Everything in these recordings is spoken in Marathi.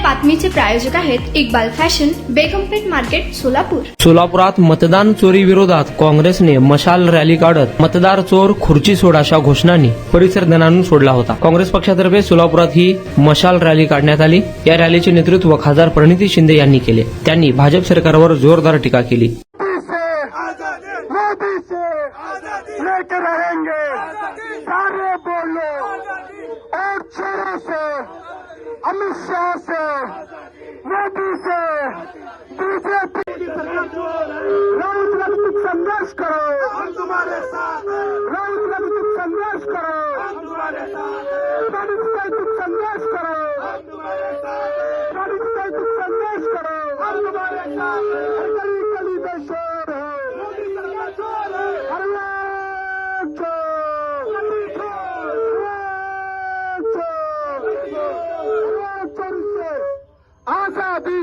बातमीचे प्रायोजक आहेत इक्बाल फॅशन, बेगमपेठ मार्केट, सोलापूर. सोलापुरात मतदान चोरी विरोधात काँग्रेसने मशाल रॅली काढत मतदार चोर खुर्ची सोड अशा घोषणांनी परिसर दणाणून सोडला होता. काँग्रेस पक्षातर्फे सोलापुरात ही मशाल रॅली काढण्यात आली. या रॅलीचे नेतृत्व खासदार प्रणिती शिंदे यांनी केले. त्यांनी भाजप सरकारवर जोरदार टीका केली. लेकर रहेंगे सारे बोलो और छोरों से, अमित शाह से, मोदी से, बीजेपी राहुल गांधी संघर्ष करो, हम तुम्हारे साथ हैं। राहुल गांधी संघर्ष करो, हम तुम्हारे साथ हैं। संघर्ष करो, हम तुम्हारे साथ हैं। संघर्ष करो, हम तुम्हारे साथ हैं। गली गली में शोर है, मोदी सरकार चोर है। आजादी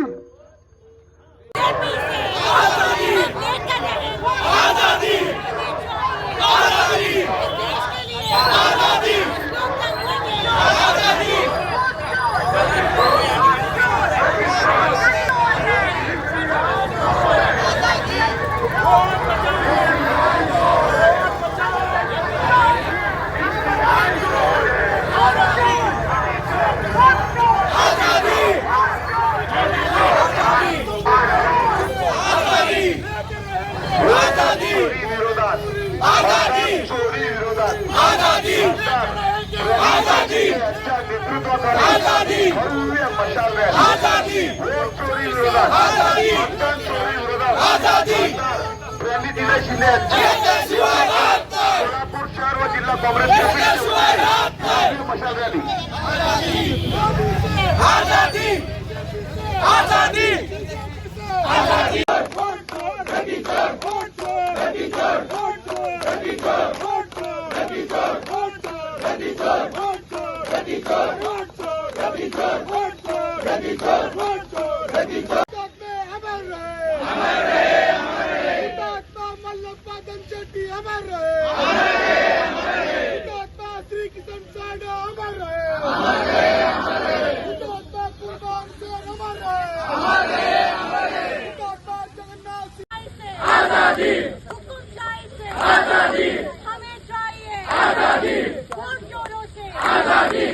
सोलापूर शहर व जिल्हा काँग्रेस मशाल रॅली.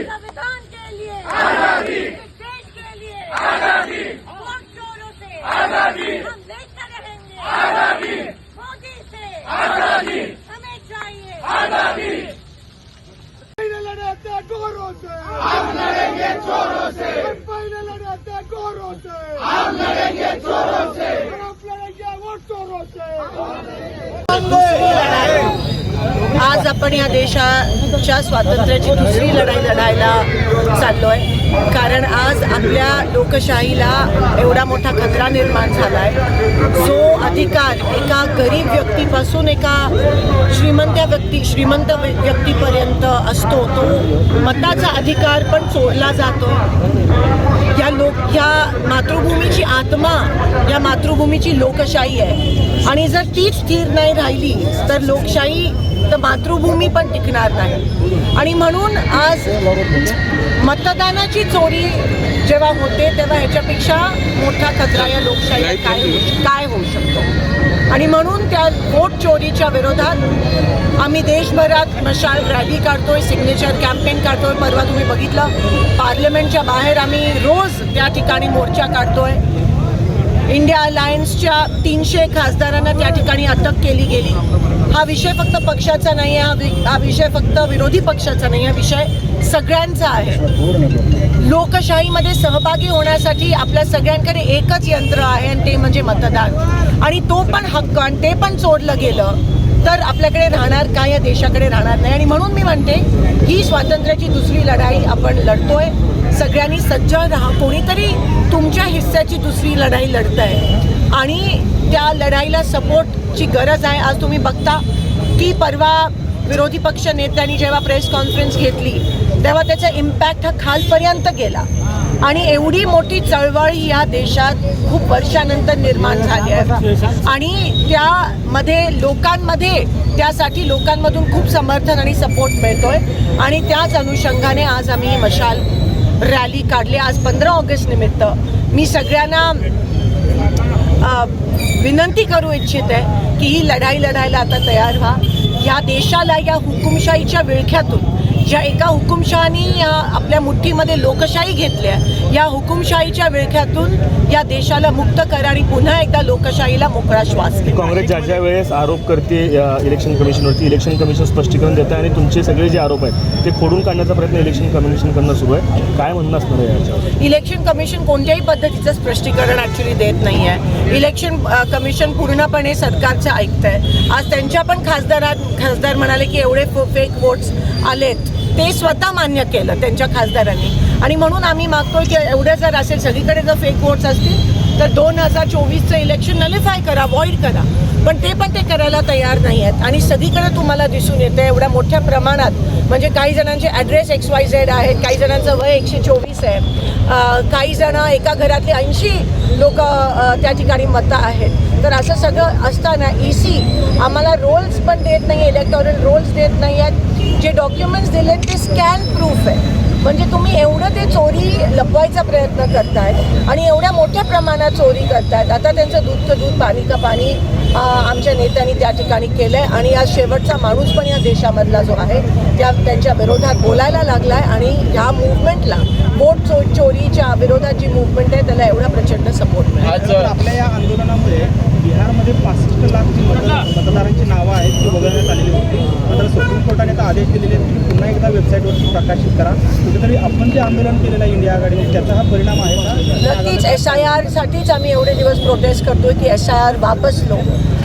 संविधान के लिए आजादी, देश के लिए आजादी, वोट चोरों से आजादी, हम लेकर रहेंगे आजादी, मोदी से आजादी, हमें चाहिए आजादी. लड़ाते गोरों से हम लड़ेंगे चोरों से, लड़ाते गोरों से हम लड़ेंगे चोरों से, हम लड़ेंगे वोट चोरों से. आज आपण या देशाच्या स्वातंत्र्याची दुसरी लढाई लढायला चाललोय. कारण आज आपल्या लोकशाहीला एवढा मोठा खतरा निर्माण झालाय. जो अधिकार एका गरीब व्यक्तीपासून एका श्रीमंत व्यक्तीपर्यंत असतो, तो मताचा अधिकार पण चोरला जातो. या मातृभूमीची आत्मा, या मातृभूमीची लोकशाही आहे. आणि जर तीच स्थिर नाही राहिली तर लोकशाही, तर मातृभूमी पण टिकणार नाही. आणि म्हणून आज मतदानाची चोरी जेव्हा होते तेव्हा ह्याच्यापेक्षा मोठा खतरा या लोकशाहीला काय होऊ शकतो. आणि म्हणून त्या वोट चोरीच्या विरोधात आम्ही देशभरात मशाल रॅली काढतोय, सिग्नेचर कॅम्पेन काढतोय. परवा तुम्ही बघितलं, पार्लमेंटच्या बाहेर आम्ही रोज त्या ठिकाणी मोर्चा काढतोय. इंडिया अलायन्सच्या 300 खासदारांना त्या ठिकाणी अटक केली गेली. हा विषय फक्त पक्षाचा नाही आहे, हा विषय फक्त विरोधी पक्षाचा नाही, हा विषय सगळ्यांचा आहे. लोकशाहीमध्ये सहभागी होण्यासाठी आपल्या सगळ्यांकडे एकच यंत्र आहे आणि ते म्हणजे मतदान. आणि तो पण हक्क, आणि ते पण चोरलं गेलं तर आपल्याकडे राहणार काय, या देशाकडे राहणार नाही. आणि म्हणून मी म्हणते, ही स्वातंत्र्याची दुसरी लढाई आपण लढतोय. सगळ्यांनी सज्ज राहा. कोणीतरी तुमच्या हिस्साची दुसरी लढाई लढतंय आणि त्या लढाईला सपोर्टची गरज आहे. आज तुम्ही बघता की परवा विरोधी पक्ष नेत्यांनी जेव्हा प्रेस कॉन्फरन्स घेतली तेव्हा त्याचा इम्पॅक्ट हा खालपर्यंत गेला. आणि एवढी मोठी चळवळ या देशात खूप वर्षानंतर निर्माण झाली आहे. आणि त्यामध्ये लोकांमध्ये, त्यासाठी लोकांमधून खूप समर्थन आणि सपोर्ट मिळतोय. आणि त्याच अनुषंगाने आज आम्ही मशाल रॅली काढली आज 15 ऑगस्ट निमित्त. मी सगळ्यांना विनंती करू इच्छित आहे की ही लढाई लढायला आता तयार व्हा. या देशाला या हुकुमशाहीच्या विळख्यातून, ज्या एका हुकुमशहानी आपल्या मुठ्ठीमध्ये लोकशाही घेतल्या, या हुकुमशाहीच्या विळख्यातून या देशाला मुक्त करा आणि पुन्हा एकदा लोकशाहीला मोकळा श्वास द्या. काँग्रेस ज्या वेळेस आरोप करते इलेक्शन कमिशनवरती, इलेक्शन कमिशन स्पष्टीकरण देतं आणि तुमचे सगळे जे आरोप आहेत ते खोडून काढण्याचा प्रयत्न इलेक्शन कमिशन करणं सुरू आहे. काय म्हणणं असणार आहे याच्यावर? इलेक्शन कमिशन कोणत्याही पद्धतीचं स्पष्टीकरण ॲक्च्युली देत नाही आहे. इलेक्शन कमिशन पूर्णपणे सरकारचं ऐकतं आहे. आज त्यांच्या पण खासदार म्हणाले की एवढे फेक वोट्स आलेत, ते स्वतः मान्य केलं त्यांच्या खासदारांनी. आणि म्हणून आम्ही मागतोय की एवढं जर असेल, सगळीकडे जर फेक वोट्स असतील तर 2024चं इलेक्शन नलिफाय करा, व्हॉइड करा. पण ते करायला तयार नाही आहेत. आणि सगळीकडे तुम्हाला दिसून येतं एवढ्या मोठ्या प्रमाणात, म्हणजे काही जणांचे ॲड्रेस XYZ आहेत, काही जणांचं वय 124 आहे, काही जण एका घरातले 80 लोक त्या ठिकाणी मतं आहेत. तर असं सगळं असताना EC आम्हाला रोल्स पण देत नाही, इलेक्टोरल रोल्स देत नाही आहेत. जे डॉक्युमेंट्स दिले ते स्कॅन प्रूफ आहे. म्हणजे तुम्ही एवढं ते चोरी लपवायचा प्रयत्न करताय आणि एवढ्या मोठ्या प्रमाणात चोरी करतायत. आता त्यांचं दूधचं दूध पाणी का पाणी आमच्या नेत्यांनी त्या ठिकाणी केलं आहे. आणि आज शेवटचा माणूस पण या देशामधला जो आहे त्यांच्या विरोधात बोलायला लागला आहे. आणि ह्या मूव्हमेंटला, वोट चोरीच्या विरोधात जी मूव्हमेंट आहे त्याला एवढा प्रचंड सपोर्ट मिळाला. आपल्या या आंदोलनामुळे बिहारमध्ये 65 लाख मतदारांची नावं आहेत ती वगळण्यात आलेली होती. मात्र सुप्रीम कोर्टाने आता आदेश दिलेले आहेत की पुन्हा एकदा वेबसाईटवरती प्रकाशित करा. कुठेतरी आपण जे आंदोलन केलेलं आहे इंडिया आघाडीने, त्याचा हा परिणाम आहे का? नक्कीच SIRसाठीच आम्ही एवढे दिवस प्रोटेस्ट करतोय की SIR वापस लो.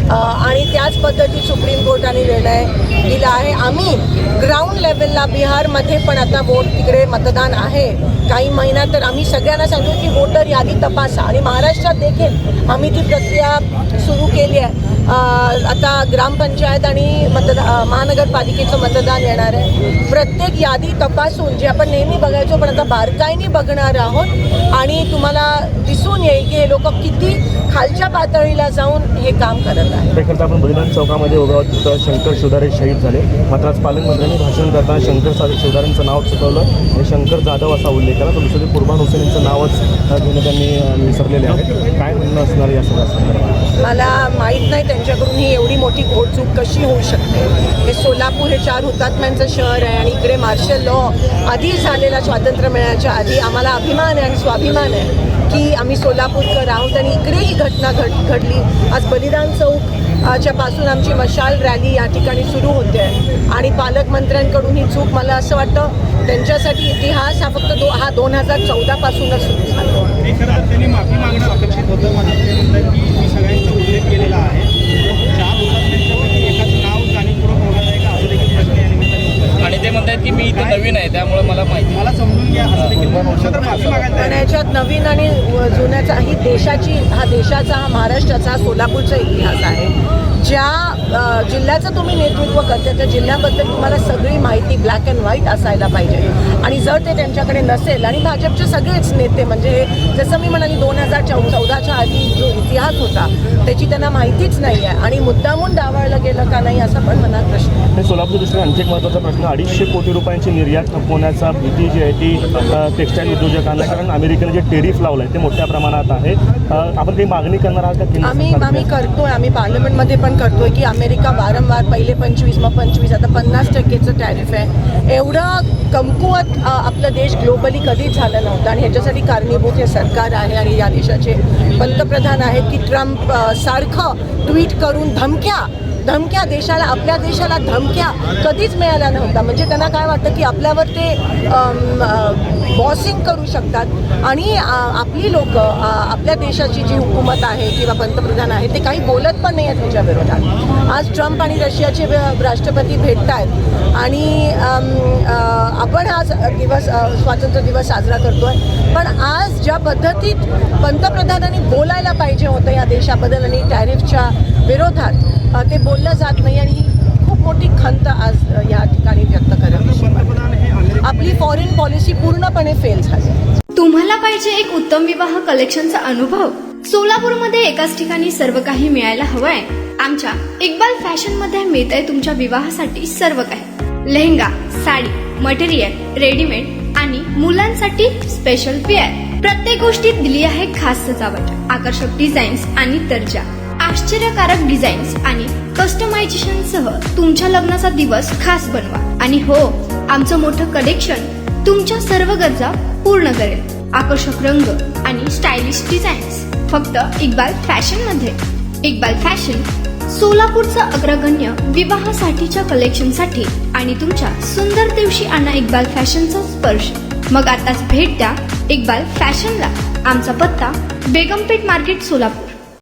आणि त्याच पद्धतीत सुप्रीम कोर्टाने निर्णय दिला आहे. आम्ही ग्राउंड लेवलला बिहारमध्ये पण आता वोट तिकडे मतदान आहे काही महिन्यात, तर आम्ही सगळ्यांना सांगतो की वोटर यादी तपासा. आणि महाराष्ट्रात देखील आम्ही ती प्रक्रिया सुरू केली आहे. आता ग्रामपंचायत आणि महानगरपालिकेचं मतदान येणार आहे. प्रत्येक यादी तपासून, जे आपण नेहमी बघायचो पण आता बारकाईने बघणार आहोत. आणि तुम्हाला दिसून येईल की हे लोक किती खालच्या पातळीला जाऊन हे काम करत आहेत. त्याकरता आपण बलिदान चौकामध्ये उभा आहोत, तिथं शंकर शिवदारे शहीद झाले. मात्र आज पालकमंत्र्यांनी भाषण करताना शंकर शिवदारेंचं नाव चुकवलं आणि शंकर जाधव असा उल्लेख केला. तर दुसरे कुर्बान हुसेन यांचं नावच घेणं त्यांनी विसरलेले आहे. काय म्हणणं असणार या सगळ्या संदर्भात? मला माहीत नाही त्यांच्याकडून ही एवढी मोठी घोडचूक कशी होऊ शकते. हे सोलापूर हे 4 हुतात्म्यांचं शहर आहे आणि इकडे मार्शल लॉ आधी झालेला, स्वातंत्र्य मिळण्याच्या आधी. आम्हाला अभिमान आहे आणि स्वाभिमान आहे की आम्ही सोलापूरकर आहोत आणि इकडे ही घटना घडली. आज बलिदान चौकच्या पासून आमची मशाल रॅली या ठिकाणी सुरू होते आणि पालकमंत्र्यांकडून ही चूक, मला असं वाटतं त्यांच्यासाठी इतिहास हा फक्त 2014 पासूनच सुरू झाला. त्यांनी माफी मागणं अपेक्षित होतं. मात्र ते म्हणतात की मी सगळ्यांचा उल्लेख केलेला आहे. 4 हुतात्म्यांच्यापैकी एकाचं नाव जाणीवपूर्वक वगळलं आहे का, असं देखील प्रश्न या निमित्ताने. आणि ते म्हणतात की मी इथं नवीन आहे त्यामुळे मला माहिती. मला समजून घ्या, असं देखील तर माफी मागायला पण याच्यात नवीन आणि जुन्याचा हा देशाचा, हा महाराष्ट्राचा, हा सोलापूरचा इतिहास आहे. ज्या जिल्ह्याचं तुम्ही नेतृत्व करते त्या जिल्ह्याबद्दल तुम्हाला सगळी माहिती ब्लॅक अँड व्हाईट असायला पाहिजे. आणि जर ते त्यांच्याकडे नसेल, आणि भाजपचे सगळेच नेते, म्हणजे जसं मी म्हणाली 2014च्या आधी जो इतिहास होता त्याची त्यांना माहितीच नाही आहे आणि मुद्दामून डावळलं गेलं का नाही असा पण मनात प्रश्न आहे. सोलापूर दृष्टीने आणखी एक महत्त्वाचा प्रश्न, 250 कोटी रुपयांची निर्यात थांबवण्याचा भीती जी आहे ती टेक्स्टाईल उद्योजकांना, कारण अमेरिकेने जे टेरिफ लावलं आहे ते मोठ्या प्रमाणात आहे. आपण काही मागणी करणार आहात का? आम्ही करतोय, आम्ही पार्लमेंटमध्ये पण करतोय की अमेरिका वारंवार पहिले 25 मग 25 आता 50% टॅरिफ आहे. एवढं कमकुवत आपलं देश ग्लोबली कधीच झालं नव्हतं आणि ह्याच्यासाठी कारणीभूत हे सरकार आहे आणि या देशाचे पंतप्रधान आहेत की ट्रम्प सारखं ट्विट करून धमक्या देशाला, आपल्या देशाला धमक्या कधीच मिळाल्या नव्हत्या. म्हणजे त्यांना काय वाटतं की आपल्यावर ते बॉसिंग करू शकतात आणि आपली लोक, आपल्या देशाची जी हुकूमत आहे किंवा पंतप्रधान आहे ते काही बोलत पण नाही आहेत त्याच्या विरोधात. आज ट्रम्प आणि रशियाचे राष्ट्रपती भेटत आहेत आणि आपण आज स्वातंत्र्य दिवस साजरा करतोय. पण आज ज्या पद्धतीत पंतप्रधानांनी बोलायला पाहिजे होतं या देशाबद्दल आणि टॅरिफच्या विरोधात, ते बोललं जात नाही आणि ही खूप मोठी खंत आज या ठिकाणी व्यक्त करावी. आपली फॉरेन पॉलिसी पूर्णपणे फेल झाली. तुम्हाला पाहिजे एक उत्तम विवाह कलेक्शनचा अनुभव? सोलापूरमध्ये एकाच ठिकाणी सर्व काही मिळायला हवंय? आमच्या इक्बाल फॅशन मध्ये मिळतंय तुमच्या विवाहासाठी सर्व काही. लेहंगा, साडी, मटेरियल, रेडीमेड, आणि मुलांसाठी स्पेशल पेअर. प्रत्येक गोष्टीत दिली आहे खास सजावट, आकर्षक डिझाईन्स आणि दर्जा. आश्चर्यकारक डिझाईन्स आणि कस्टमायझेशन सह तुमच्या लग्नाचा दिवस खास बनवा. आणि हो, आमचं मोठं कलेक्शन तुमच्या सर्व गरजा पूर्ण करेल. आकर्षक रंग आणि स्टायलिश डिझाईन्स फक्त इक्बाल फॅशन मध्ये. इक्बाल फॅशन सोलापूरचं अग्रगण्य विवाहासाठीच्या कलेक्शनसाठी आणि तुमच्या सुंदर दिवशी आणा इक्बाल फॅशनचा स्पर्श. मग आताच भेट द्या इक्बाल फॅशनला. आमचा पत्ता बेगमपेठ मार्केट, सोलापूर.